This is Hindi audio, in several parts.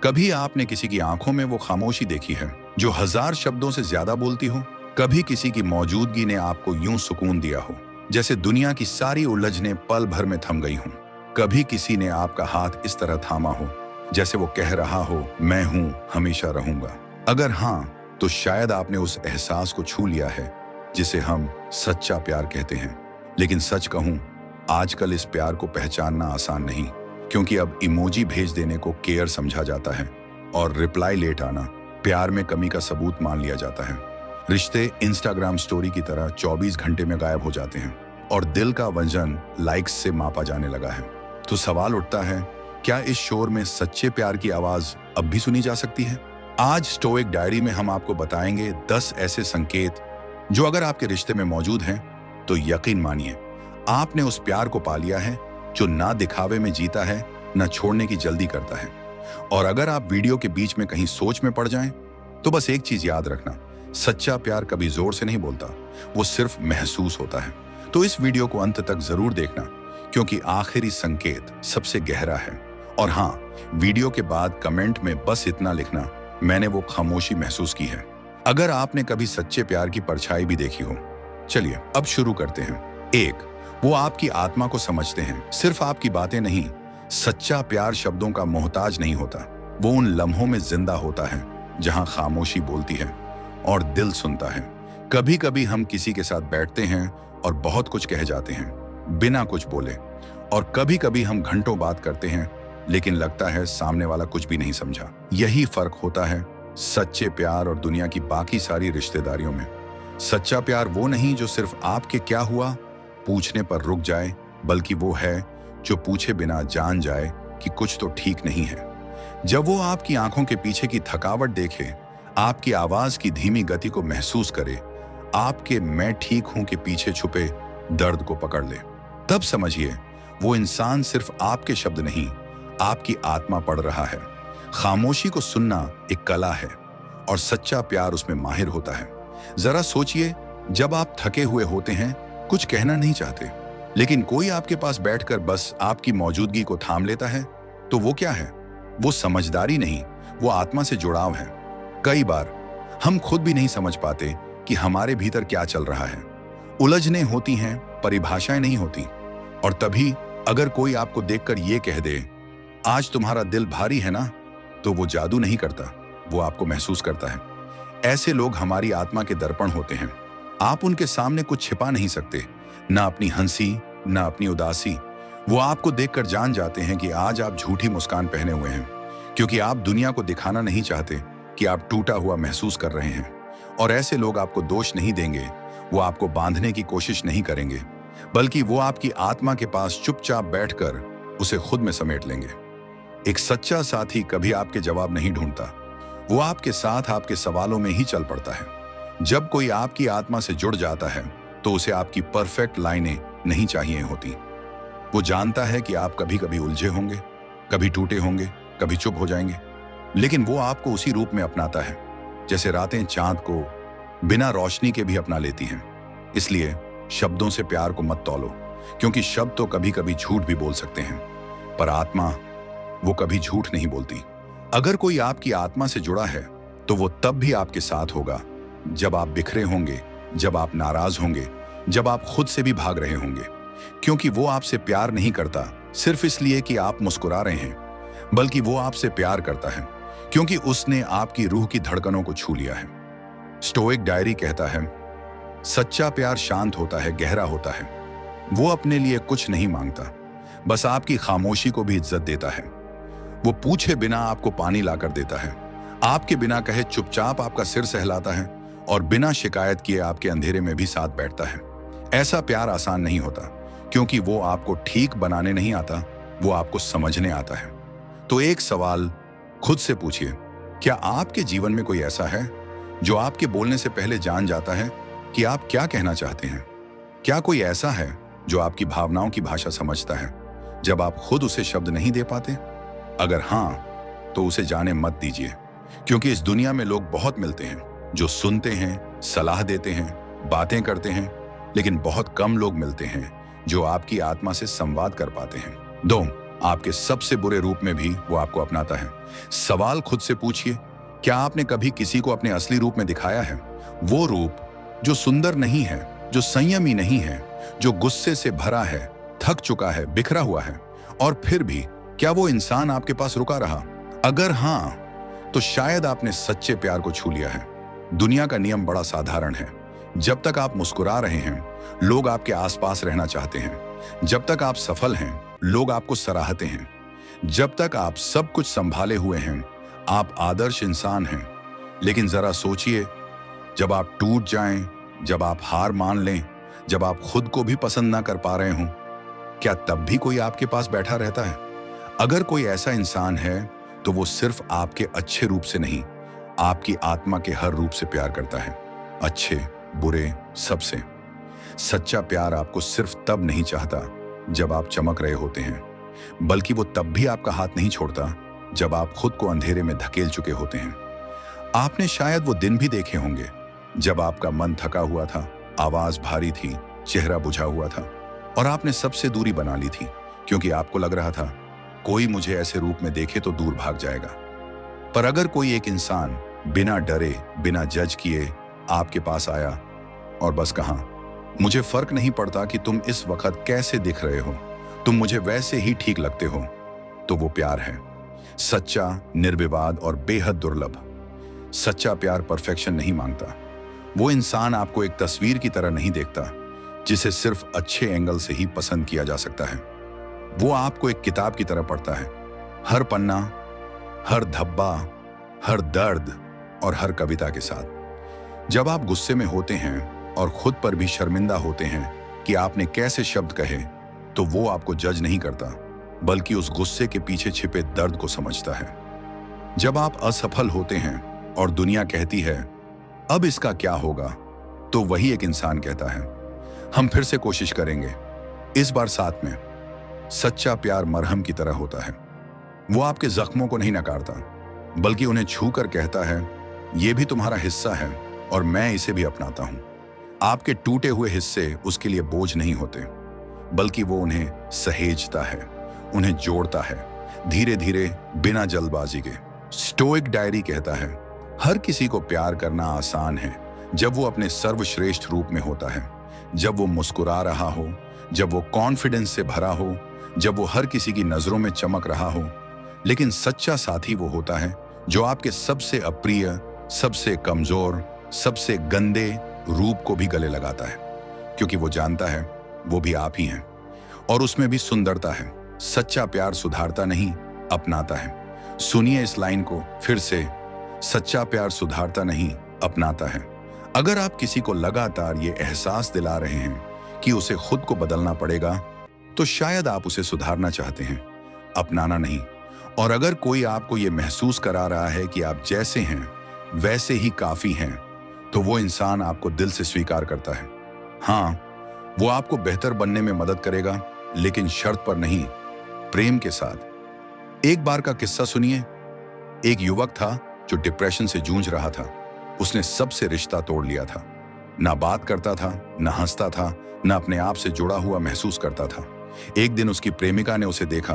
कभी आपने किसी की आंखों में वो खामोशी देखी है जो हजार शब्दों से ज्यादा बोलती हो? कभी किसी की मौजूदगी ने आपको यूं सुकून दिया हो जैसे दुनिया की सारी उलझनें पल भर में थम गई हों? कभी किसी ने आपका हाथ इस तरह थामा हो जैसे वो कह रहा हो, मैं हूं, हमेशा रहूंगा? अगर हाँ, तो शायद आपने उस एहसास को छू लिया है जिसे हम सच्चा प्यार कहते हैं। लेकिन सच कहूं, आजकल इस प्यार को पहचानना आसान नहीं, क्योंकि अब इमोजी भेज देने को केयर समझा जाता है और रिप्लाई लेट आना प्यार में कमी का सबूत मान लिया जाता है। रिश्ते इंस्टाग्राम स्टोरी की तरह 24 घंटे में गायब हो जाते हैं और दिल का वजन लाइक्स से मापा जाने लगा है। तो सवाल उठता है, क्या इस शोर में सच्चे प्यार की आवाज अब भी सुनी जा सकती है? आज स्टोइक डायरी में हम आपको बताएंगे 10 ऐसे संकेत जो अगर आपके रिश्ते में मौजूद हैं तो यकीन मानिए, आपने उस प्यार को पा लिया है जो ना दिखावे में जीता है, ना छोड़ने की जल्दी करता है। और अगर आप वीडियो के बीच में कहीं सोच में पड़ जाएं, तो बस एक चीज याद रखना, सच्चा प्यार कभी जोर से नहीं बोलता, वो सिर्फ महसूस होता है। तो इस वीडियो को अंत तक जरूर देखना, क्योंकि आखिरी संकेत सबसे गहरा है। और हाँ, वीडियो के बाद कमेंट में बस इतना लिखना, मैंने वो खामोशी महसूस की है, अगर आपने कभी सच्चे प्यार की परछाई भी देखी हो। चलिए अब शुरू करते हैं। 1, वो आपकी आत्मा को समझते हैं, सिर्फ आपकी बातें नहीं। सच्चा प्यार शब्दों का मोहताज नहीं होता, वो उन लम्हों में जिंदा होता है जहां खामोशी बोलती है और दिल सुनता है। कभी कभी हम किसी के साथ बैठते हैं और बहुत कुछ कह जाते हैं बिना कुछ बोले, और कभी कभी हम घंटों बात करते हैं लेकिन लगता है सामने वाला कुछ भी नहीं समझा। यही फर्क होता है सच्चे प्यार और दुनिया की बाकी सारी रिश्तेदारियों में। सच्चा प्यार वो नहीं जो सिर्फ आपके क्या हुआ पूछने पर रुक जाए, बल्कि वो है जो पूछे बिना जान जाए कि कुछ तो ठीक नहीं है। जब वो आपकी आंखों के पीछे की थकावट देखे, आपकी आवाज की धीमी गति को महसूस करे, आपके मैं ठीक हूं के पीछे छुपे दर्द को पकड़ ले, तब समझिए वो इंसान सिर्फ आपके शब्द नहीं, आपकी आत्मा पढ़ रहा है। खामोशी को सुनना एक कला है और सच्चा प्यार उसमें माहिर होता है। जरा सोचिए, जब आप थके हुए होते हैं, कुछ कहना नहीं चाहते, लेकिन कोई आपके पास बैठकर बस आपकी मौजूदगी को थाम लेता है, तो वो क्या है? वो समझदारी नहीं, वो आत्मा से जुड़ाव है। कई बार हम खुद भी नहीं समझ पाते कि हमारे भीतर क्या चल रहा है। उलझनें होती हैं, परिभाषाएं नहीं होती। और तभी अगर कोई आपको देखकर ये कह दे, आज तुम्हारा दिल भारी है ना, तो वो जादू नहीं करता, वो आपको महसूस करता है। ऐसे लोग हमारी आत्मा के दर्पण होते हैं। आप उनके सामने कुछ छिपा नहीं सकते, ना अपनी हंसी, ना अपनी उदासी। वो आपको देखकर जान जाते हैं कि आज आप झूठी मुस्कान पहने हुए हैं, क्योंकि आप दुनिया को दिखाना नहीं चाहते कि आप टूटा हुआ महसूस कर रहे हैं। और ऐसे लोग आपको दोष नहीं देंगे, वो आपको बांधने की कोशिश नहीं करेंगे, बल्कि वो आपकी आत्मा के पास चुपचाप बैठकर उसे खुद में समेट लेंगे। एक सच्चा साथी कभी आपके जवाब नहीं ढूंढता, वो आपके साथ आपके सवालों में ही चल पड़ता है। जब कोई आपकी आत्मा से जुड़ जाता है तो उसे आपकी परफेक्ट लाइनें नहीं चाहिए होती। वो जानता है कि आप कभी कभी उलझे होंगे, कभी टूटे होंगे, कभी चुप हो जाएंगे, लेकिन वो आपको उसी रूप में अपनाता है जैसे रातें चांद को बिना रोशनी के भी अपना लेती हैं। इसलिए शब्दों से प्यार को मत तौलो, क्योंकि शब्द तो कभी कभी झूठ भी बोल सकते हैं, पर आत्मा वो कभी झूठ नहीं बोलती। अगर कोई आपकी आत्मा से जुड़ा है तो वो तब भी आपके साथ होगा जब आप बिखरे होंगे, जब आप नाराज होंगे, जब आप खुद से भी भाग रहे होंगे। क्योंकि वो आपसे प्यार नहीं करता सिर्फ इसलिए कि आप मुस्कुरा रहे हैं, बल्कि वो आपसे प्यार करता है क्योंकि उसने आपकी रूह की धड़कनों को छू लिया है। स्टोइक डायरी कहता है, सच्चा प्यार शांत होता है, गहरा होता है। वो अपने लिए कुछ नहीं मांगता, बस आपकी खामोशी को भी इज्जत देता है। वो पूछे बिना आपको पानी लाकर देता है, आपके बिना कहे चुपचाप आपका सिर सहलाता है, और बिना शिकायत किए आपके अंधेरे में भी साथ बैठता है। ऐसा प्यार आसान नहीं होता, क्योंकि वो आपको ठीक बनाने नहीं आता, वो आपको समझने आता है। तो एक सवाल खुद से पूछिए, क्या आपके जीवन में कोई ऐसा है जो आपके बोलने से पहले जान जाता है कि आप क्या कहना चाहते हैं? क्या कोई ऐसा है जो आपकी भावनाओं की भाषा समझता है जब आप खुद उसे शब्द नहीं दे पाते? अगर हाँ, तो उसे जाने मत दीजिए, क्योंकि इस दुनिया में लोग बहुत मिलते हैं जो सुनते हैं, सलाह देते हैं, बातें करते हैं, लेकिन बहुत कम लोग मिलते हैं जो आपकी आत्मा से संवाद कर पाते हैं। 2, आपके सबसे बुरे रूप में भी वो आपको अपनाता है। सवाल खुद से पूछिए, क्या आपने कभी किसी को अपने असली रूप में दिखाया है? वो रूप जो सुंदर नहीं है, जो संयमी नहीं है, जो गुस्से से भरा है, थक चुका है, बिखरा हुआ है, और फिर भी क्या वो इंसान आपके पास रुका रहा? अगर हाँ, तो शायद आपने सच्चे प्यार को छू लिया है। दुनिया का नियम बड़ा साधारण है। जब तक आप मुस्कुरा रहे हैं, लोग आपके आसपास रहना चाहते हैं। जब तक आप सफल हैं, लोग आपको सराहते हैं। जब तक आप सब कुछ संभाले हुए हैं, आप आदर्श इंसान हैं। लेकिन जरा सोचिए, जब आप टूट जाएं, जब आप हार मान लें, जब आप खुद को भी पसंद ना कर पा रहे हों, क्या तब भी कोई आपके पास बैठा रहता है? अगर कोई ऐसा इंसान है, तो वो सिर्फ आपके अच्छे रूप से नहीं, आपकी आत्मा के हर रूप से प्यार करता है। अच्छे, बुरे, सबसे। सच्चा प्यार आपको सिर्फ तब नहीं चाहता जब आप चमक रहे होते हैं, बल्कि वो तब भी आपका हाथ नहीं छोड़ता जब आप खुद को अंधेरे में धकेल चुके होते हैं। आपने शायद वो दिन भी देखे होंगे जब आपका मन थका हुआ था, आवाज भारी थी, चेहरा बुझा हुआ था, और आपने सबसे दूरी बना ली थी, क्योंकि आपको लग रहा था कोई मुझे ऐसे रूप में देखे तो दूर भाग जाएगा। पर अगर कोई एक इंसान बिना डरे, बिना जज किए आपके पास आया और बस कहा, मुझे फर्क नहीं पड़ता कि तुम इस वक्त कैसे दिख रहे हो, तुम मुझे वैसे ही ठीक लगते हो, तो वो प्यार है। सच्चा, निर्विवाद और बेहद दुर्लभ। सच्चा प्यार परफेक्शन नहीं मांगता। वो इंसान आपको एक तस्वीर की तरह नहीं देखता जिसे सिर्फ अच्छे एंगल से ही पसंद किया जा सकता है। वो आपको एक किताब की तरह पढ़ता है, हर पन्ना, हर धब्बा, हर दर्द और हर कविता के साथ। जब आप गुस्से में होते हैं और खुद पर भी शर्मिंदा होते हैं कि आपने कैसे शब्द कहे, तो वो आपको जज नहीं करता, बल्कि उस गुस्से के पीछे छिपे दर्द को समझता है। जब आप असफल होते हैं और दुनिया कहती है, अब इसका क्या होगा, तो वही एक इंसान कहता है, हम फिर से कोशिश करेंगे, इस बार साथ में। सच्चा प्यार मरहम की तरह होता है। वो आपके जख्मों को नहीं नकारता, बल्कि उन्हें छू कर कहता है, ये भी तुम्हारा हिस्सा है और मैं इसे भी अपनाता हूं। आपके टूटे हुए हिस्से उसके लिए बोझ नहीं होते, बल्कि वो उन्हें सहेजता है, उन्हें जोड़ता है, धीरे धीरे, बिना जल्दबाजी के। स्टोइक डायरी कहता है, हर किसी को प्यार करना आसान है जब वो अपने सर्वश्रेष्ठ रूप में होता है, जब वो मुस्कुरा रहा हो, जब वो कॉन्फिडेंस से भरा हो, जब वो हर किसी की नजरों में चमक रहा हो। लेकिन सच्चा साथी वो होता है जो आपके सबसे अप्रिय, सबसे कमजोर, सबसे गंदे रूप को भी गले लगाता है, क्योंकि वो जानता है वो भी आप ही हैं और उसमें भी सुंदरता है। सच्चा प्यार सुधारता नहीं, अपनाता है। सुनिए इस लाइन को फिर से, सच्चा प्यार सुधारता नहीं, अपनाता है। अगर आप किसी को लगातार ये एहसास दिला रहे हैं कि उसे खुद को बदलना पड़ेगा, तो शायद आप उसे सुधारना चाहते हैं, अपनाना नहीं। और अगर कोई आपको ये महसूस करा रहा है कि आप जैसे हैं वैसे ही काफी हैं, तो वो इंसान आपको दिल से स्वीकार करता है। हाँ, वो आपको बेहतर बनने में मदद करेगा, लेकिन शर्त पर नहीं, प्रेम के साथ। एक बार का किस्सा सुनिए। एक युवक था जो डिप्रेशन से जूझ रहा था। उसने सबसे रिश्ता तोड़ लिया था। ना बात करता था, ना हंसता था, ना अपने आप से जुड़ा हुआ महसूस करता था। एक दिन उसकी प्रेमिका ने उसे देखा,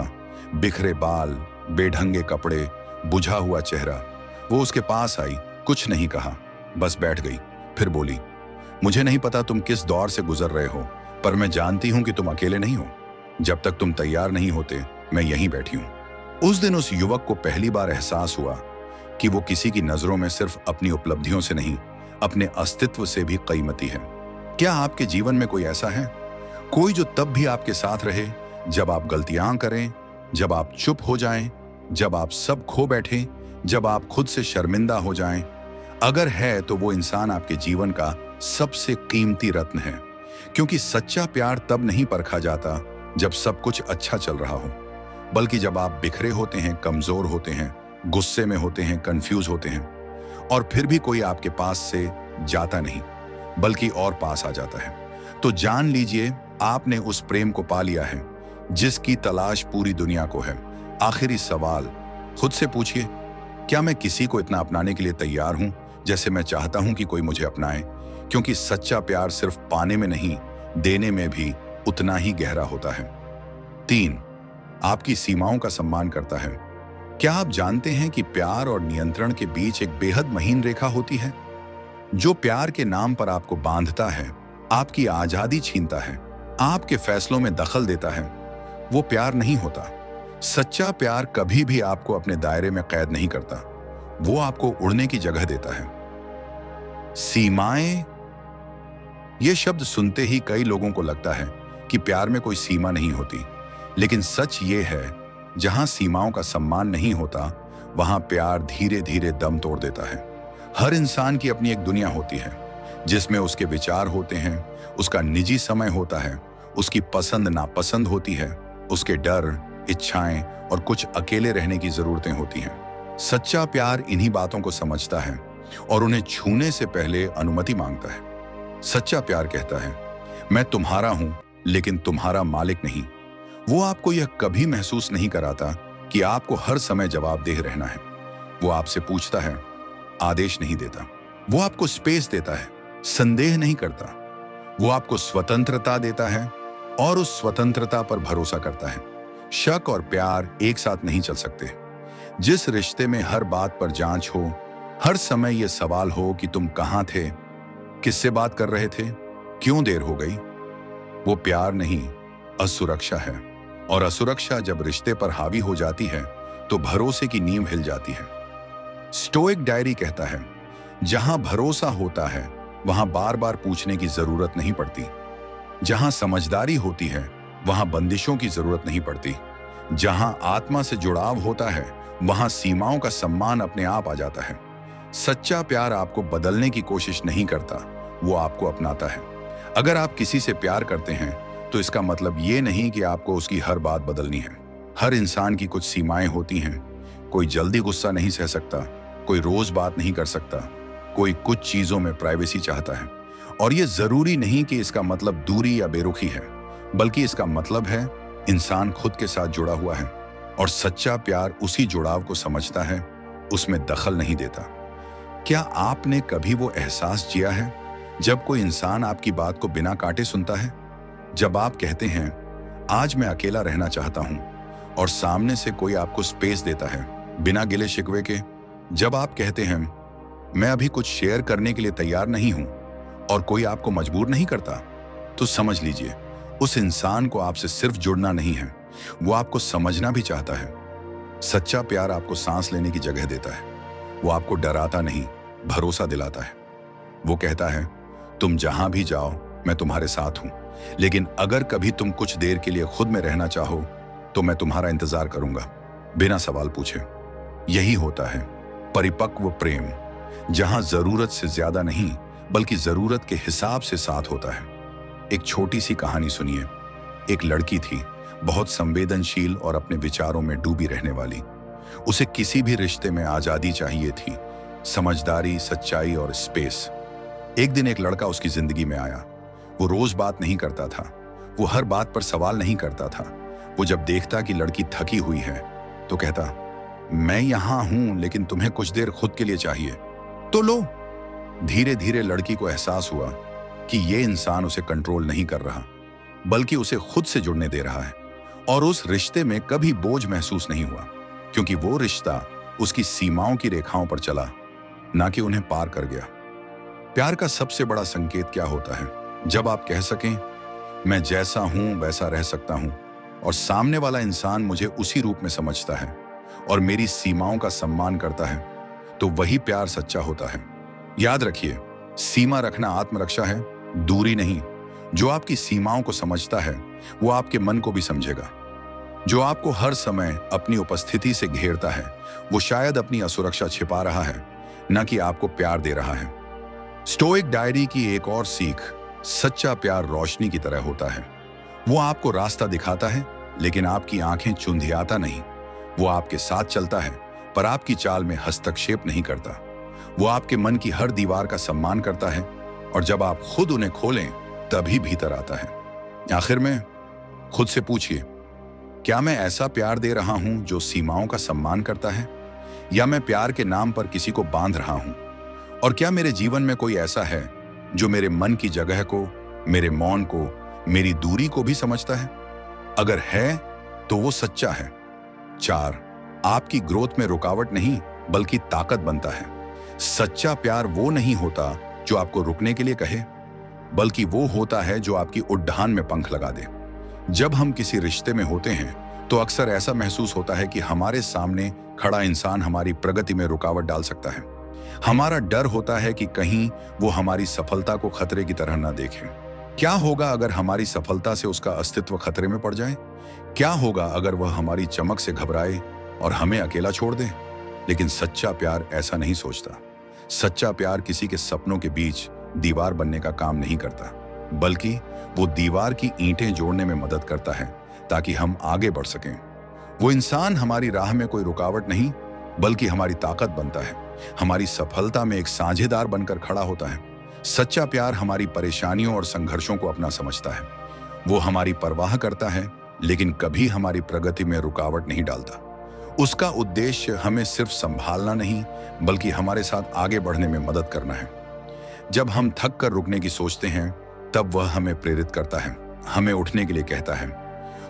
बिखरे बाल, बेढंगे कपड़े, बुझा हुआ चेहरा। वो उसके पास आई, कुछ नहीं कहा, बस बैठ गई। फिर बोली, मुझे नहीं पता तुम किस दौर से गुजर रहे हो, पर मैं जानती हूं कि तुम अकेले नहीं हो। जब तक तुम तैयार नहीं होते, मैं यहीं बैठी हूं। उस दिन उस युवक को पहली बार एहसास हुआ कि वो किसी की नजरों में सिर्फ अपनी उपलब्धियों से नहीं, अपने अस्तित्व से भी कीमती है। क्या आपके जीवन में कोई ऐसा है, कोई जो तब भी आपके साथ रहे जब आप गलतियां करें, जब आप चुप हो जाएं, जब आप सब खो बैठें, जब आप खुद से शर्मिंदा हो जाएं? अगर है तो वो इंसान आपके जीवन का सबसे कीमती रत्न है, क्योंकि सच्चा प्यार तब नहीं परखा जाता जब सब कुछ अच्छा चल रहा हो, बल्कि जब आप बिखरे होते हैं, कमजोर होते हैं, गुस्से में होते हैं, कंफ्यूज होते हैं, और फिर भी कोई आपके पास से जाता नहीं, बल्कि और पास आ जाता है। तो जान लीजिए, आपने उस प्रेम को पा लिया है जिसकी तलाश पूरी दुनिया को है। आखिरी सवाल खुद से पूछिए, क्या मैं किसी को इतना अपनाने के लिए तैयार हूं जैसे मैं चाहता हूं कि कोई मुझे अपनाए? क्योंकि सच्चा प्यार सिर्फ पाने में नहीं, देने में भी उतना ही गहरा होता है। 3. आपकी सीमाओं का सम्मान करता है। क्या आप जानते हैं कि प्यार और नियंत्रण के बीच एक बेहद महीन रेखा होती है? जो प्यार के नाम पर आपको बांधता है, आपकी आजादी छीनता है, आपके फैसलों में दखल देता है, वो प्यार नहीं होता। सच्चा प्यार कभी भी आपको अपने दायरे में कैद नहीं करता, वो आपको उड़ने की जगह देता है। सीमाएं, ये शब्द सुनते ही कई लोगों को लगता है कि प्यार में कोई सीमा नहीं होती, लेकिन सच ये है, जहां सीमाओं का सम्मान नहीं होता, वहां प्यार धीरे धीरे दम तोड़ देता है। हर इंसान की अपनी एक दुनिया होती है, जिसमें उसके विचार होते हैं, उसका निजी समय होता है, उसकी पसंद नापसंद होती है, उसके डर, इच्छाएं और कुछ अकेले रहने की जरूरतें होती हैं। सच्चा प्यार इन्हीं बातों को समझता है और उन्हें छूने से पहले अनुमति मांगता है। सच्चा प्यार कहता है, मैं तुम्हारा हूं, लेकिन तुम्हारा मालिक नहीं। वो आपको यह कभी महसूस नहीं कराता कि आपको हर समय जवाबदेह रहना है। वो आपसे पूछता है, आदेश नहीं देता। वो आपको स्पेस देता है, संदेह नहीं करता। वो आपको स्वतंत्रता देता है और उस स्वतंत्रता पर भरोसा करता है। शक और प्यार एक साथ नहीं चल सकते। जिस रिश्ते में हर बात पर जांच हो, हर समय यह सवाल हो कि तुम कहां थे, किससे बात कर रहे थे, क्यों देर हो गई, वो प्यार नहीं, असुरक्षा है। और असुरक्षा जब रिश्ते पर हावी हो जाती है तो भरोसे की नींव हिल जाती है। स्टोइक डायरी कहता है, जहां भरोसा होता है वहां बार बार पूछने की जरूरत नहीं पड़ती। जहां समझदारी होती है वहां बंदिशों की जरूरत नहीं पड़ती। जहां आत्मा से जुड़ाव होता है वहां सीमाओं का सम्मान अपने आप आ जाता है। सच्चा प्यार आपको बदलने की कोशिश नहीं करता, वो आपको अपनाता है। अगर आप किसी से प्यार करते हैं तो इसका मतलब ये नहीं कि आपको उसकी हर बात बदलनी है। हर इंसान की कुछ सीमाएं होती हैं। कोई जल्दी गुस्सा नहीं सह सकता, कोई रोज बात नहीं कर सकता, कोई कुछ चीजों में प्राइवेसी चाहता है। और ये जरूरी नहीं कि इसका मतलब दूरी या बेरुखी है, बल्कि इसका मतलब है इंसान खुद के साथ जुड़ा हुआ है और सच्चा प्यार उसी जुड़ाव को समझता है, उसमें दखल नहीं देता। क्या आपने कभी वो एहसास किया है जब कोई इंसान आपकी बात को बिना काटे सुनता है? जब आप कहते हैं, आज मैं अकेला रहना चाहता हूं, और सामने से कोई आपको स्पेस देता है बिना गिले शिकवे के। जब आप कहते हैं, मैं अभी कुछ शेयर करने के लिए तैयार नहीं हूं, और कोई आपको मजबूर नहीं करता, तो समझ लीजिए उस इंसान को आपसे सिर्फ जुड़ना नहीं है, वो आपको समझना भी चाहता है। सच्चा प्यार आपको सांस लेने की जगह देता है। वो आपको डराता नहीं, भरोसा दिलाता है। वो कहता है, तुम जहां भी जाओ मैं तुम्हारे साथ हूं, लेकिन अगर कभी तुम कुछ देर के लिए खुद में रहना चाहो तो मैं तुम्हारा इंतजार करूंगा, बिना सवाल पूछे। यही होता है परिपक्व प्रेम, जहां जरूरत से ज्यादा नहीं बल्कि जरूरत के हिसाब से साथ होता है। एक छोटी सी कहानी सुनिए। एक लड़की थी, बहुत संवेदनशील और अपने विचारों में डूबी रहने वाली। उसे किसी भी रिश्ते में आजादी चाहिए थी, समझदारी, सच्चाई और स्पेस। एक दिन एक लड़का उसकी जिंदगी में आया। वो रोज बात नहीं करता था, वो हर बात पर सवाल नहीं करता था। वो जब देखता कि लड़की थकी हुई है तो कहता, मैं यहां हूं लेकिन तुम्हें कुछ देर खुद के लिए चाहिए तो लो। धीरे धीरे लड़की को एहसास हुआ कि ये इंसान उसे कंट्रोल नहीं कर रहा, बल्कि उसे खुद से जुड़ने दे रहा है। और उस रिश्ते में कभी बोझ महसूस नहीं हुआ, क्योंकि वो रिश्ता उसकी सीमाओं की रेखाओं पर चला, ना कि उन्हें पार कर गया। प्यार का सबसे बड़ा संकेत क्या होता है? जब आप कह सकें, मैं जैसा हूं वैसा रह सकता हूं, और सामने वाला इंसान मुझे उसी रूप में समझता है और मेरी सीमाओं का सम्मान करता है, तो वही प्यार सच्चा होता है। याद रखिए, सीमा रखना आत्मरक्षा है, दूरी नहीं। जो आपकी सीमाओं को समझता है वो आपके मन को भी समझेगा। जो आपको हर समय अपनी उपस्थिति से घेरता है वो शायद अपनी असुरक्षा छिपा रहा है, न कि आपको प्यार दे रहा है। स्टोइक डायरी की एक और सीख, सच्चा प्यार रोशनी की तरह होता है। वो आपको रास्ता दिखाता है, लेकिन आपकी आंखें चुंधियाता नहीं। वो आपके साथ चलता है, पर आपकी चाल में हस्तक्षेप नहीं करता। वो आपके मन की हर दीवार का सम्मान करता है, और जब आप खुद उन्हें खोलें तभी भीतर आता है। आखिर में खुद से पूछिए, क्या मैं ऐसा प्यार दे रहा हूं जो सीमाओं का सम्मान करता है, या मैं प्यार के नाम पर किसी को बांध रहा हूं? और क्या मेरे जीवन में कोई ऐसा है जो मेरे मन की जगह को, मेरे मौन को, मेरी दूरी को भी समझता है? अगर है तो वो सच्चा है। 4. आपकी ग्रोथ में रुकावट नहीं बल्कि ताकत बनता है। सच्चा प्यार वो नहीं होता जो आपको रुकने के लिए कहे, बल्कि वो होता है जो आपकी उड़ान में पंख लगा दे। जब हम किसी रिश्ते में होते हैं तो अक्सर ऐसा महसूस होता है कि हमारे सामने खड़ा इंसान हमारी प्रगति में रुकावट डाल सकता है। हमारा डर होता है कि कहीं वो हमारी सफलता को खतरे की तरह ना देखे। क्या होगा अगर हमारी सफलता से उसका अस्तित्व खतरे में पड़ जाए? क्या होगा अगर वह हमारी चमक से घबराए और हमें अकेला छोड़ दे? लेकिन सच्चा प्यार ऐसा नहीं सोचता। सच्चा प्यार किसी के सपनों के बीच दीवार बनने का काम नहीं करता, बल्कि वो दीवार की ईंटें जोड़ने में मदद करता है ताकि हम आगे बढ़ सकें। वो इंसान हमारी राह में कोई रुकावट नहीं बल्कि हमारी ताकत बनता है, हमारी सफलता में एक साझेदार बनकर खड़ा होता है। सच्चा प्यार हमारी परेशानियों और संघर्षों को अपना समझता है। वो हमारी परवाह करता है लेकिन कभी हमारी प्रगति में रुकावट नहीं डालता। उसका उद्देश्य हमें सिर्फ संभालना नहीं बल्कि हमारे साथ आगे बढ़ने में मदद करना है। जब हम थक कर रुकने की सोचते हैं तब वह हमें प्रेरित करता है, हमें उठने के लिए कहता है,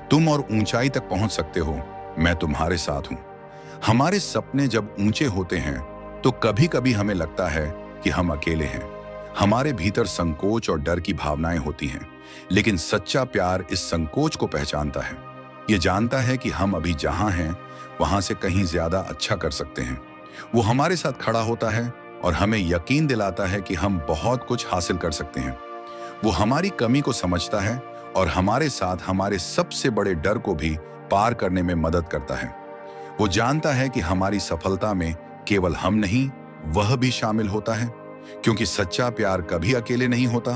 तुम और ऊंचाई तक पहुंच सकते हो, मैं तुम्हारे साथ हूं। हमारे सपने जब ऊंचे होते हैं तो कभी कभी हमें लगता है कि हम अकेले हैं। हमारे भीतर संकोच और डर की भावनाएं होती हैं, लेकिन सच्चा प्यार इस संकोच को पहचानता है। ये जानता है कि हम अभी जहां हैं वहां से कहीं ज्यादा अच्छा कर सकते हैं। वो हमारे साथ खड़ा होता है और हमें यकीन दिलाता है कि हम बहुत कुछ हासिल कर सकते हैं। वो हमारी कमी को समझता है और हमारे साथ हमारे सबसे बड़े डर को भी पार करने में मदद करता है। वो जानता है कि हमारी सफलता में केवल हम नहीं, वह भी शामिल होता है, क्योंकि सच्चा प्यार कभी अकेले नहीं होता।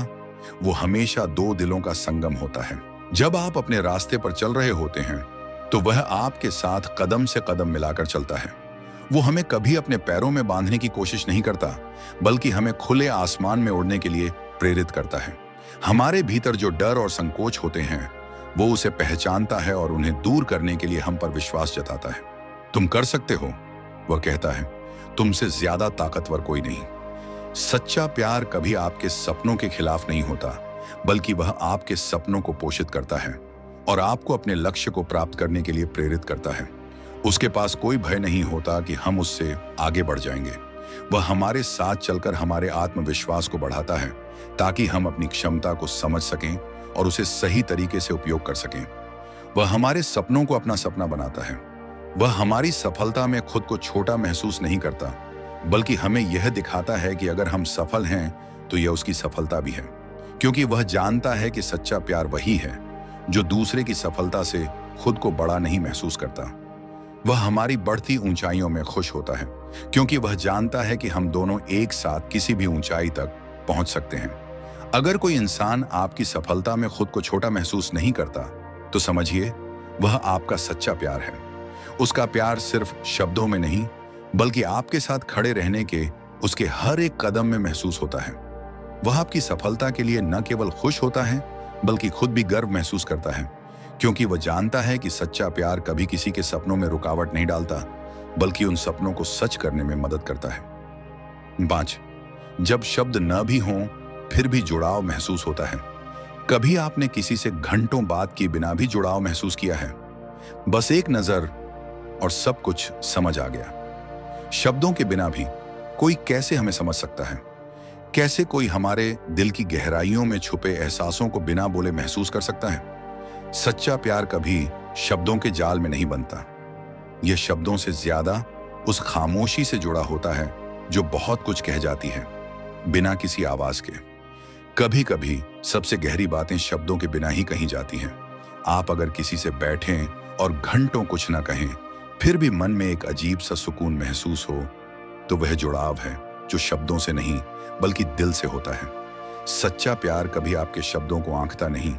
वो हमेशा दो दिलों का संगम होता है। जब आप अपने रास्ते पर चल रहे होते हैं तो वह आपके साथ कदम से कदम मिलाकर चलता है। वो हमें कभी अपने पैरों में बांधने की कोशिश नहीं करता, बल्कि हमें खुले आसमान में उड़ने के लिए प्रेरित करता है। हमारे भीतर जो डर और संकोच होते हैं वो उसे पहचानता है और उन्हें दूर करने के लिए हम पर विश्वास जताता है। तुम कर सकते हो, वह कहता है, तुमसे ज्यादा ताकतवर कोई नहीं। सच्चा प्यार कभी आपके सपनों के खिलाफ नहीं होता, बल्कि वह आपके सपनों को पोषित करता है और आपको अपने लक्ष्य को प्राप्त करने के लिए प्रेरित करता है। उसके पास कोई भय नहीं होता कि हम उससे आगे बढ़ जाएंगे। वह हमारे साथ चलकर हमारे आत्मविश्वास को बढ़ाता है ताकि हम अपनी क्षमता को समझ सकें और उसे सही तरीके से उपयोग कर सकें। वह हमारे सपनों को अपना सपना बनाता है। वह हमारी सफलता में खुद को छोटा महसूस नहीं करता, बल्कि हमें यह दिखाता है कि अगर हम सफल हैं तो यह उसकी सफलता भी है, क्योंकि वह जानता है कि सच्चा प्यार वही है जो दूसरे की सफलता से खुद को बड़ा नहीं महसूस करता। वह हमारी बढ़ती ऊंचाइयों में खुश होता है, क्योंकि वह जानता है कि हम दोनों एक साथ किसी भी ऊंचाई तक पहुंच सकते हैं। अगर कोई इंसान आपकी सफलता में खुद को छोटा महसूस नहीं करता तो समझिए वह आपका सच्चा प्यार है। उसका प्यार सिर्फ शब्दों में नहीं बल्कि आपके साथ खड़े रहने के उसके हर एक कदम में महसूस होता है। वह आपकी सफलता के लिए न केवल खुश होता है बल्कि खुद भी गर्व महसूस करता है, क्योंकि वह जानता है कि सच्चा प्यार कभी किसी के सपनों में रुकावट नहीं डालता, बल्कि उन सपनों को सच करने में मदद करता है। 5. जब शब्द न भी हों फिर भी जुड़ाव महसूस होता है। कभी आपने किसी से घंटों बात किए बिना भी जुड़ाव महसूस किया है? बस एक नजर और सब कुछ समझ आ गया। शब्दों के बिना भी कोई कैसे हमें समझ सकता है? कैसे कोई हमारे दिल की गहराइयों में छुपे एहसासों को बिना बोले महसूस कर सकता है? सच्चा प्यार कभी शब्दों के जाल में नहीं बनता। यह शब्दों से ज्यादा उस खामोशी से जुड़ा होता है जो बहुत कुछ कह जाती है बिना किसी आवाज के। कभी कभी सबसे गहरी बातें शब्दों के बिना ही कही जाती हैं। आप अगर किसी से बैठें और घंटों कुछ ना कहें फिर भी मन में एक अजीब सा सुकून महसूस हो तो वह जुड़ाव है जो शब्दों से नहीं बल्कि दिल से होता है। सच्चा प्यार कभी आपके शब्दों को आंकता नहीं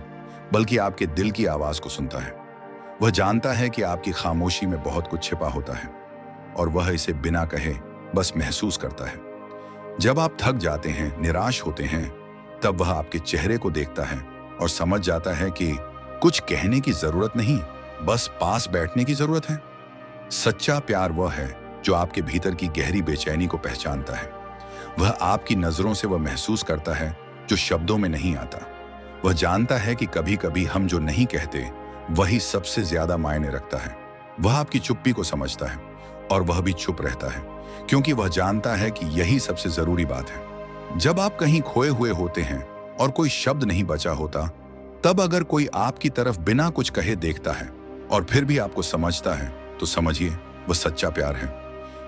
बल्कि आपके दिल की आवाज को सुनता है। वह जानता है कि आपकी खामोशी में बहुत कुछ छिपा होता है और वह इसे बिना कहे बस महसूस करता है। जब आप थक जाते हैं, निराश होते हैं, तब वह आपके चेहरे को देखता है और समझ जाता है कि कुछ कहने की जरूरत नहीं, बस पास बैठने की जरूरत है। सच्चा प्यार वह है जो आपके भीतर की गहरी बेचैनी को पहचानता है। वह आपकी नजरों से वह महसूस करता है जो शब्दों में नहीं आता। वह जानता है कि कभी कभी हम जो नहीं कहते वही सबसे ज्यादा मायने रखता है। वह आपकी चुप्पी को समझता है और वह भी चुप रहता है, क्योंकि वह जानता है कि यही सबसे जरूरी बात है। जब आप कहीं खोए हुए होते हैं और कोई शब्द नहीं बचा होता, तब अगर कोई आपकी तरफ बिना कुछ कहे देखता है और फिर भी आपको समझता है, तो समझिए वह सच्चा प्यार है।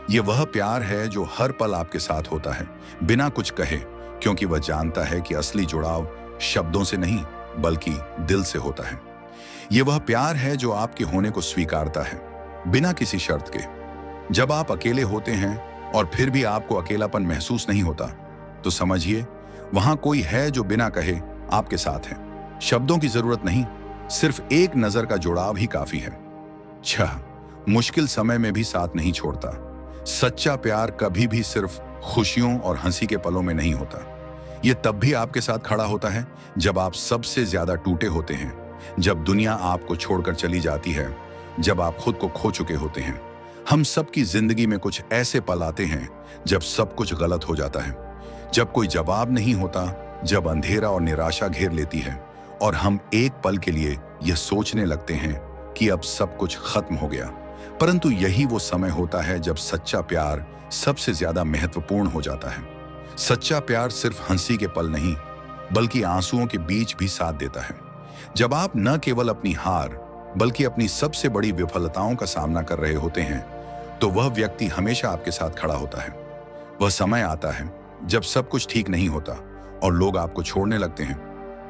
यह वह प्यार है जो हर पल आपके साथ होता है, बिना कुछ कहे, क्योंकि वह जानता है कि असली जुड़ाव शब्दों से नहीं बल्कि दिल से होता है। यह वह प्यार है जो आपके होने को स्वीकारता है, बिना किसी शर्त के। जब आप अकेले होते हैं और फिर भी आपको अकेलापन महसूस नहीं होता, तो समझिए वहां कोई है जो बिना कहे आपके साथ है। शब्दों की जरूरत नहीं, सिर्फ एक नजर का जुड़ाव ही काफी है। 6, मुश्किल समय में भी साथ नहीं छोड़ता। सच्चा प्यार कभी भी सिर्फ खुशियों और हंसी के पलों में नहीं होता। यह तब भी आपके साथ खड़ा होता है जब आप सबसे ज्यादा टूटे होते हैं, जब दुनिया आपको छोड़कर चली जाती है, जब आप खुद को खो चुके होते हैं। हम सबकी जिंदगी में कुछ ऐसे पल आते हैं जब सब कुछ गलत हो जाता है, जब कोई जवाब नहीं होता, जब अंधेरा और निराशा घेर लेती है और हम एक पल के लिए यह सोचने लगते हैं कि अब सब कुछ खत्म हो गया। परंतु यही वो समय होता है जब सच्चा प्यार सबसे ज्यादा महत्वपूर्ण हो जाता है। सच्चा प्यार सिर्फ हंसी के पल नहीं बल्कि आंसुओं के बीच भी साथ देता है। जब आप न केवल अपनी हार बल्कि अपनी सबसे बड़ी विफलताओं का सामना कर रहे होते हैं, तो वह व्यक्ति हमेशा आपके साथ खड़ा होता है। वह समय आता है जब सब कुछ ठीक नहीं होता और लोग आपको छोड़ने लगते हैं,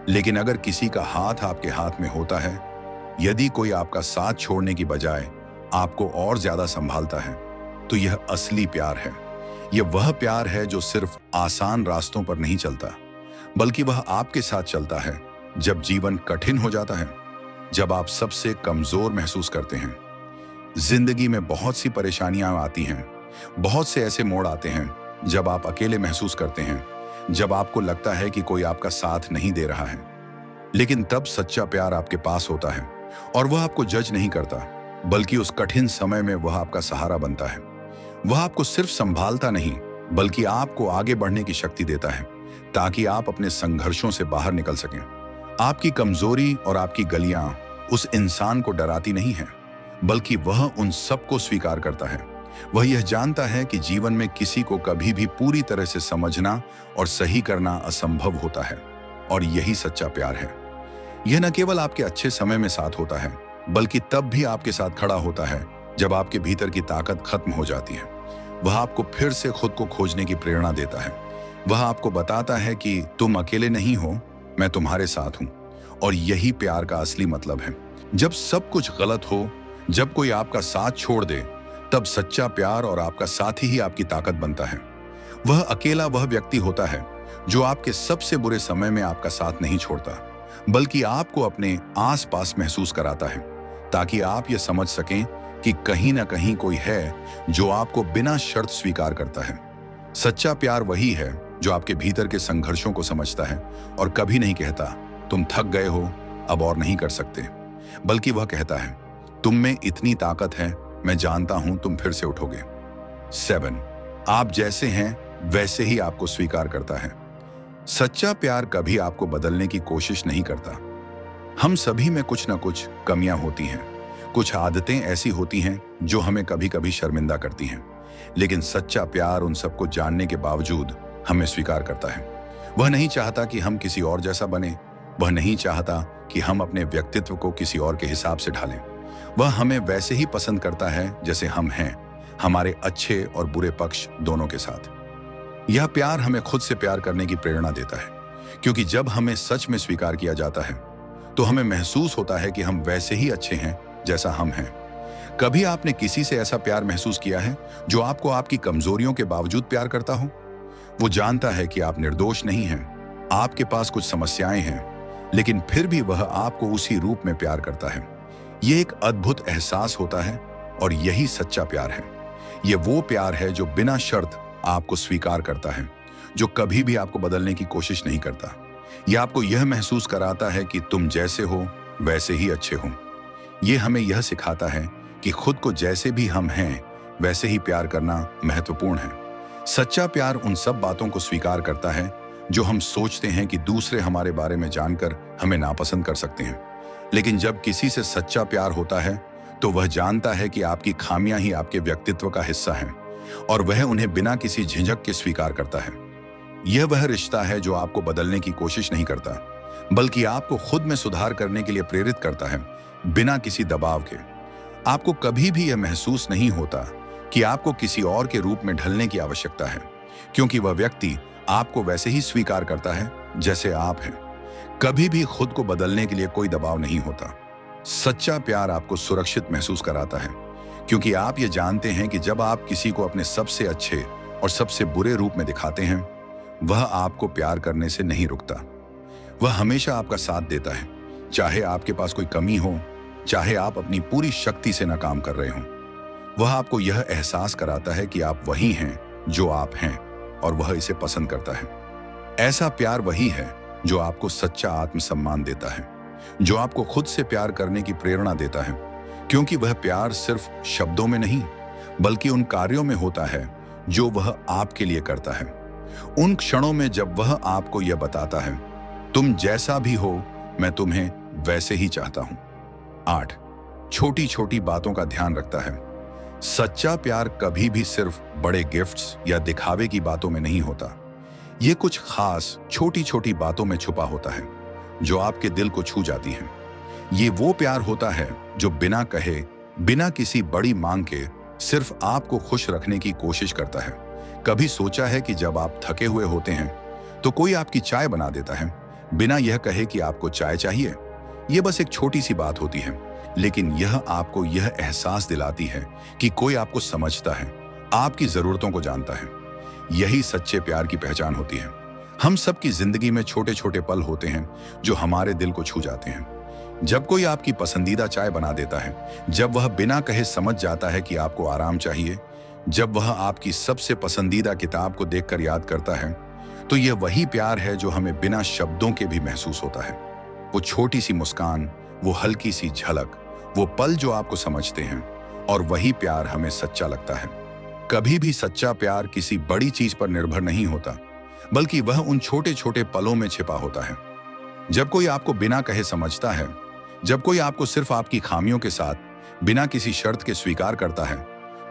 लेकिन अगर किसी का हाथ आपके हाथ में होता है, यदि कोई आपका साथ छोड़ने की बजाय आपको और ज्यादा संभालता है, तो यह असली प्यार है। यह वह प्यार है जो सिर्फ आसान रास्तों पर नहीं चलता, बल्कि वह आपके साथ चलता है जब जीवन कठिन हो जाता है, जब आप सबसे कमजोर महसूस करते हैं। जिंदगी में बहुत सी परेशानियां आती हैं, बहुत से ऐसे मोड़ आते हैं जब आप अकेले महसूस करते हैं, जब आपको लगता है कि कोई आपका साथ नहीं दे रहा है। लेकिन तब सच्चा प्यार आपके पास होता है और वह आपको जज नहीं करता, बल्कि उस कठिन समय में वह आपका सहारा बनता है। वह आपको सिर्फ संभालता नहीं बल्कि आपको आगे बढ़ने की शक्ति देता है, ताकि आप अपने संघर्षों से बाहर निकल सकें। आपकी कमजोरी और आपकी गलियां उस इंसान को डराती नहीं है, बल्कि वह उन सबको स्वीकार करता है। वह यह जानता है कि जीवन में किसी को कभी भी पूरी तरह से समझना और सही करना असंभव होता है, और यही सच्चा प्यार है। यह न केवल आपके अच्छे समय में साथ होता है, बल्कि तब भी आपके साथ खड़ा होता है जब आपके भीतर की ताकत खत्म हो जाती है। वह आपको फिर से खुद को खोजने की प्रेरणा देता है। वह आपको बताता है कि तुम अकेले नहीं हो, मैं तुम्हारे साथ हूं। और यही प्यार का असली मतलब है। जब सब कुछ गलत हो, जब कोई आपका साथ छोड़ दे, तब सच्चा प्यार और आपका साथी ही आपकी ताकत बनता है। वह अकेला वह व्यक्ति होता है जो आपके सबसे बुरे समय में आपका साथ नहीं छोड़ता, बल्कि आपको अपने आसपास महसूस कराता है, ताकि आप यह समझ सकें कि कहीं ना कहीं कोई है जो आपको बिना शर्त स्वीकार करता है। सच्चा प्यार वही है जो आपके भीतर के संघर्षों को समझता है और कभी नहीं कहता तुम थक गए हो, अब और नहीं कर सकते, बल्कि वह कहता है तुम में इतनी ताकत है, मैं जानता हूं तुम फिर से उठोगे। 7, आप जैसे हैं वैसे ही आपको स्वीकार करता है। सच्चा प्यार कभी आपको बदलने की कोशिश नहीं करता। हम सभी में कुछ ना कुछ कमियां होती हैं, कुछ आदतें ऐसी होती हैं जो हमें कभी कभी शर्मिंदा करती हैं, लेकिन सच्चा प्यार उन सबको जानने के बावजूद हमें स्वीकार करता है। वह नहीं चाहता कि हम किसी और जैसा बने, वह नहीं चाहता कि हम अपने व्यक्तित्व को किसी और के हिसाब से ढालें। वह हमें वैसे ही पसंद करता है जैसे हम हैं, हमारे अच्छे और बुरे पक्ष दोनों के साथ। यह प्यार हमें खुद से प्यार करने की प्रेरणा देता है, क्योंकि जब हमें सच में स्वीकार किया जाता है तो हमें महसूस होता है कि हम वैसे ही अच्छे हैं जैसा हम हैं। कभी आपने किसी से ऐसा प्यार महसूस किया है जो आपको आपकी कमजोरियों के बावजूद प्यार करता हो? वो जानता है कि आप निर्दोष नहीं हैं, आपके पास कुछ समस्याएं हैं, लेकिन फिर भी वह आपको उसी रूप में प्यार करता है। यह एक अद्भुत एहसास होता है और यही सच्चा प्यार है। यह वो प्यार है जो बिना शर्त आपको स्वीकार करता है, जो कभी भी आपको बदलने की कोशिश नहीं करता। यह आपको यह महसूस कराता है कि तुम जैसे हो वैसे ही अच्छे हो। यह हमें यह सिखाता है कि खुद को जैसे भी हम हैं वैसे ही प्यार करना महत्वपूर्ण है। सच्चा प्यार उन सब बातों को स्वीकार करता है जो हम सोचते हैं कि दूसरे हमारे बारे में जानकर हमें नापसंद कर सकते हैं। लेकिन जब किसी से सच्चा प्यार होता है तो वह जानता है कि आपकी खामियां ही आपके व्यक्तित्व का हिस्सा हैं और वह उन्हें बिना किसी झिझक के स्वीकार करता है। यह वह रिश्ता है जो आपको बदलने की कोशिश नहीं करता, बल्कि आपको खुद में सुधार करने के लिए प्रेरित करता है, बिना किसी दबाव के। आपको कभी भी यह महसूस नहीं होता कि आपको किसी और के रूप में ढलने की आवश्यकता है, क्योंकि वह व्यक्ति आपको वैसे ही स्वीकार करता है जैसे आप हैं। कभी भी खुद को बदलने के लिए कोई दबाव नहीं होता। सच्चा प्यार आपको सुरक्षित महसूस कराता है, क्योंकि आप ये जानते हैं कि जब आप किसी को अपने सबसे अच्छे और सबसे बुरे रूप में दिखाते हैं, वह आपको प्यार करने से नहीं रुकता। वह हमेशा आपका साथ देता है, चाहे आपके पास कोई कमी हो, चाहे आप अपनी पूरी शक्ति से नाकाम कर रहे हों। वह आपको यह एहसास कराता है कि आप वही हैं जो आप हैं, और वह इसे पसंद करता है। ऐसा प्यार वही है जो आपको सच्चा आत्मसम्मान देता है, जो आपको खुद से प्यार करने की प्रेरणा देता है, क्योंकि वह प्यार सिर्फ शब्दों में नहीं, बल्कि उन कार्यों में होता है जो वह आपके लिए करता है। उन क्षणों में जब वह आपको यह बताता है, तुम जैसा भी हो मैं तुम्हें वैसे ही चाहता हूं। 8. छोटी छोटी बातों का ध्यान रखता है। सच्चा प्यार कभी भी सिर्फ बड़े गिफ्ट्स या दिखावे की बातों में नहीं होता। ये कुछ खास छोटी छोटी बातों में छुपा होता है जो आपके दिल को छू जाती हैं। ये वो प्यार होता है जो बिना कहे, बिना किसी बड़ी मांग के सिर्फ आपको खुश रखने की कोशिश करता है। कभी सोचा है कि जब आप थके हुए होते हैं तो कोई आपकी चाय बना देता है, बिना यह कहे कि आपको चाय चाहिए? यह बस एक छोटी सी बात होती है, लेकिन यह आपको यह एहसास दिलाती है कि कोई आपको समझता है, आपकी जरूरतों को जानता है। यही सच्चे प्यार की पहचान होती है। हम सबकी जिंदगी में छोटे छोटे पल होते हैं जो हमारे दिल को छू जाते हैं। जब कोई आपकी पसंदीदा चाय बना देता है, जब वह बिना कहे समझ जाता है कि आपको आराम चाहिए, जब वह आपकी सबसे पसंदीदा किताब को देखकर याद करता है, तो यह वही प्यार है जो हमें बिना शब्दों के भी महसूस होता है। वो छोटी सी मुस्कान, वो हल्की सी झलक, वो पल जो आपको समझते हैं, और वही प्यार हमें सच्चा लगता है। कभी भी सच्चा प्यार किसी बड़ी चीज पर निर्भर नहीं होता, बल्कि वह उन छोटे छोटे पलों में छिपा होता है। जब कोई आपको बिना कहे समझता है, जब कोई आपको सिर्फ आपकी खामियों के साथ बिना किसी शर्त के स्वीकार करता है,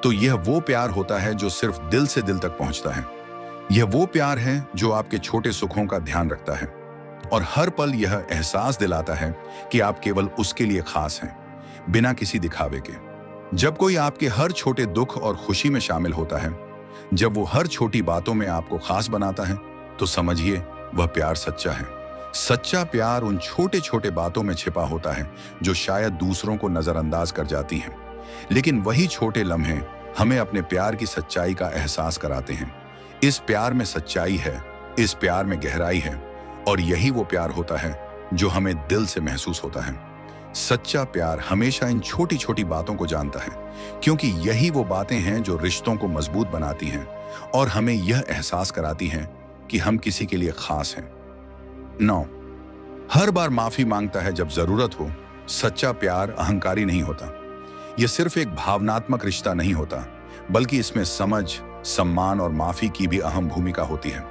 तो यह वो प्यार होता है जो सिर्फ दिल से दिल तक पहुंचता है। यह वो प्यार है जो आपके छोटे सुखों का ध्यान रखता है और हर पल यह एहसास दिलाता है कि आप केवल उसके लिए खास हैं, बिना किसी दिखावे के। जब कोई आपके हर छोटे दुख और खुशी में शामिल होता है, जब वो हर छोटी बातों में आपको खास बनाता है, तो समझिए वह प्यार सच्चा है। सच्चा प्यार उन छोटे छोटे बातों में छिपा होता है जो शायद दूसरों को नजरअंदाज कर जाती हैं, लेकिन वही छोटे लम्हे हमें अपने प्यार की सच्चाई का एहसास कराते हैं। इस प्यार में सच्चाई है, इस प्यार में गहराई है, और यही वो प्यार होता है जो हमें दिल से महसूस होता है। सच्चा प्यार हमेशा इन छोटी छोटी बातों को जानता है, क्योंकि यही वो बातें हैं जो रिश्तों को मजबूत बनाती हैं और हमें यह एहसास कराती हैं कि हम किसी के लिए खास हैं। 9. हर बार माफी मांगता है जब जरूरत हो। सच्चा प्यार अहंकारी नहीं होता। यह सिर्फ एक भावनात्मक रिश्ता नहीं होता, बल्कि इसमें समझ, सम्मान और माफी की भी अहम भूमिका होती है।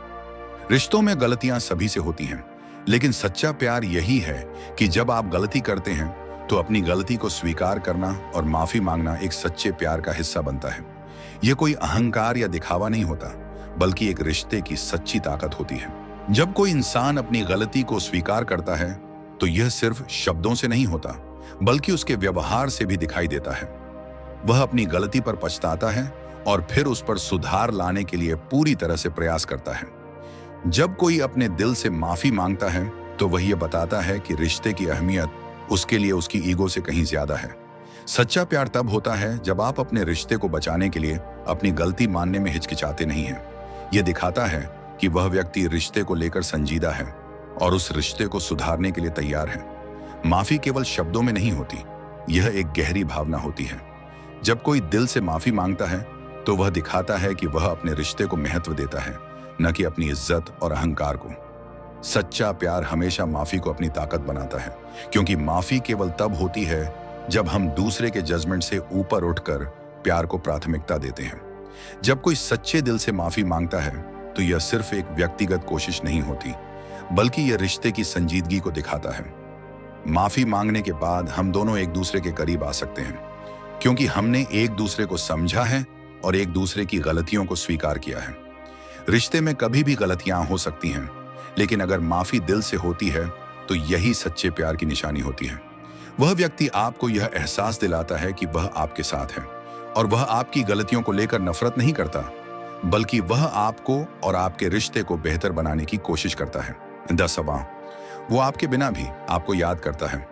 रिश्तों में गलतियां सभी से होती हैं, लेकिन सच्चा प्यार यही है कि जब आप गलती करते हैं तो अपनी गलती को स्वीकार करना और माफी मांगना एक सच्चे प्यार का हिस्सा बनता है। यह कोई अहंकार या दिखावा नहीं होता, बल्कि एक रिश्ते की सच्ची ताकत होती है। जब कोई इंसान अपनी गलती को स्वीकार करता है, तो यह सिर्फ शब्दों से नहीं होता, बल्कि उसके व्यवहार से भी दिखाई देता है। वह अपनी गलती पर पछताता है और फिर उस पर सुधार लाने के लिए पूरी तरह से प्रयास करता है। जब कोई अपने दिल से माफी मांगता है, तो वह यह बताता है कि रिश्ते की अहमियत उसके लिए उसकी ईगो से कहीं ज्यादा है। सच्चा प्यार तब होता है जब आप अपने रिश्ते को बचाने के लिए अपनी गलती मानने में हिचकिचाते नहीं हैं। यह दिखाता है कि वह व्यक्ति रिश्ते को लेकर संजीदा है और उस रिश्ते को सुधारने के लिए तैयार है। माफी केवल शब्दों में नहीं होती, यह एक गहरी भावना होती है। जब कोई दिल से माफी मांगता है, तो वह दिखाता है कि वह अपने रिश्ते को महत्व देता है, न कि अपनी इज्जत और अहंकार को। सच्चा प्यार हमेशा माफी को अपनी ताकत बनाता है, क्योंकि माफी केवल तब होती है जब हम दूसरे के जजमेंट से ऊपर उठकर प्यार को प्राथमिकता देते हैं। जब कोई सच्चे दिल से माफी मांगता है, तो यह सिर्फ एक व्यक्तिगत कोशिश नहीं होती, बल्कि यह रिश्ते की संजीदगी को दिखाता है। माफी मांगने के बाद हम दोनों एक दूसरे के करीब आ सकते हैं, क्योंकि हमने एक दूसरे को समझा है और एक दूसरे की गलतियों को स्वीकार किया है। रिश्ते में कभी भी गलतियां हो सकती हैं, लेकिन अगर माफी दिल से होती है तो यही सच्चे प्यार की निशानी होती है। वह व्यक्ति आपको यह एहसास दिलाता है कि वह आपके साथ है और वह आपकी गलतियों को लेकर नफरत नहीं करता, बल्कि वह आपको और आपके रिश्ते को बेहतर बनाने की कोशिश करता है। 10वां, वो आपके बिना भी आपको याद करता है।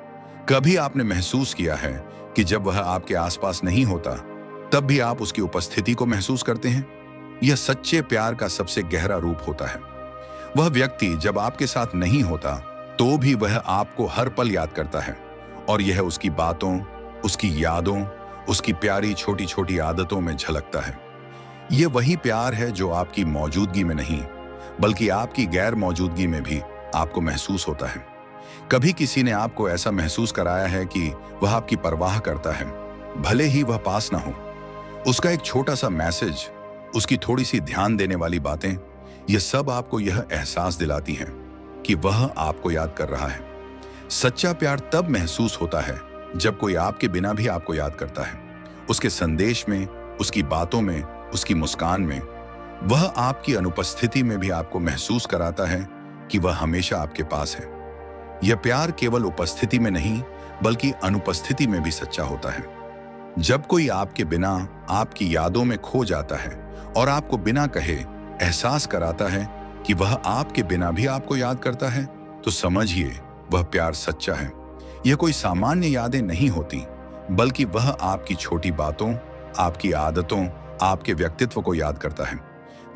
कभी आपने महसूस किया है कि जब वह आपके आसपास नहीं होता तब भी आप उसकी उपस्थिति को महसूस करते हैं? यह सच्चे प्यार का सबसे गहरा रूप होता है। वह व्यक्ति जब आपके साथ नहीं होता तो भी वह आपको हर पल याद करता है, और यह उसकी बातों, उसकी यादों, उसकी प्यारी छोटी छोटी आदतों में झलकता है। यह वही प्यार है जो आपकी मौजूदगी में नहीं, बल्कि आपकी गैर मौजूदगी में भी आपको महसूस होता है। कभी किसी ने आपको ऐसा महसूस कराया है कि वह आपकी परवाह करता है, भले ही वह पास ना हो। उसका एक छोटा सा मैसेज, उसकी थोड़ी सी ध्यान देने वाली बातें, यह सब आपको यह एहसास दिलाती हैं कि वह आपको याद कर रहा है। सच्चा प्यार तब महसूस होता है जब कोई आपके बिना भी आपको याद करता है। उसके संदेश में, उसकी बातों में, उसकी मुस्कान में, वह आपकी अनुपस्थिति में भी आपको महसूस कराता है कि वह हमेशा आपके पास है। यह प्यार केवल उपस्थिति में नहीं, बल्कि अनुपस्थिति में भी सच्चा होता है। जब कोई आपके बिना आपकी यादों में खो जाता है और आपको बिना कहे एहसास कराता है कि वह आपके बिना भी आपको याद करता है, तो समझिए वह प्यार सच्चा है। यह कोई सामान्य यादें नहीं होती, बल्कि वह आपकी छोटी बातों, आपकी आदतों, आपके व्यक्तित्व को याद करता है।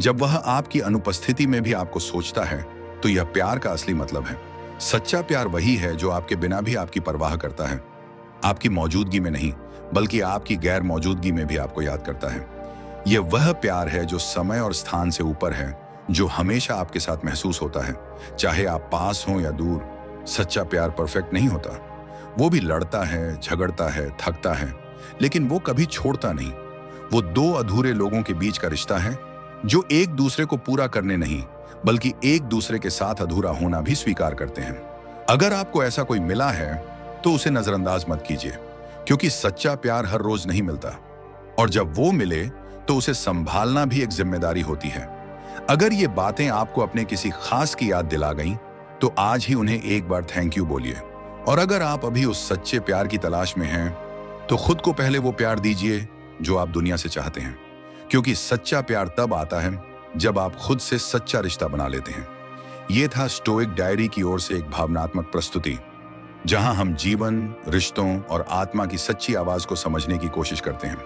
जब वह आपकी अनुपस्थिति में भी आपको सोचता है, तो यह प्यार का असली मतलब है। सच्चा प्यार वही है जो आपके बिना भी आपकी परवाह करता है, आपकी मौजूदगी में नहीं, बल्कि आपकी गैर मौजूदगी में भी आपको याद करता है। यह वह प्यार है जो समय और स्थान से ऊपर है, जो हमेशा आपके साथ महसूस होता है, चाहे आप पास हों या दूर। सच्चा प्यार परफेक्ट नहीं होता, वो भी लड़ता है, झगड़ता है, थकता है, लेकिन वो कभी छोड़ता नहीं। वो दो अधूरे लोगों के बीच का रिश्ता है जो एक दूसरे को पूरा करने नहीं, बल्कि एक दूसरे के साथ अधूरा होना भी स्वीकार करते हैं। अगर आपको ऐसा कोई मिला है तो उसे नजरअंदाज मत कीजिए, क्योंकि सच्चा प्यार हर रोज नहीं मिलता, और जब वो मिले तो उसे संभालना भी एक जिम्मेदारी होती है। अगर ये बातें आपको अपने किसी खास की याद दिला गईं, तो आज ही उन्हें एक बार थैंक यू बोलिए। और अगर आप अभी उस सच्चे प्यार की तलाश में हैं, तो खुद को पहले वो प्यार दीजिए जो आप दुनिया से चाहते हैं, क्योंकि सच्चा प्यार तब आता है जब आप खुद से सच्चा रिश्ता बना लेते हैं। ये था स्टोइक डायरी की ओर से एक भावनात्मक प्रस्तुति, जहां हम जीवन, रिश्तों और आत्मा की सच्ची आवाज को समझने की कोशिश करते हैं।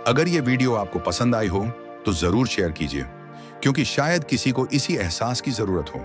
अगर ये वीडियो आपको पसंद आई हो तो जरूर शेयर कीजिए, क्योंकि शायद किसी को इसी एहसास की जरूरत हो।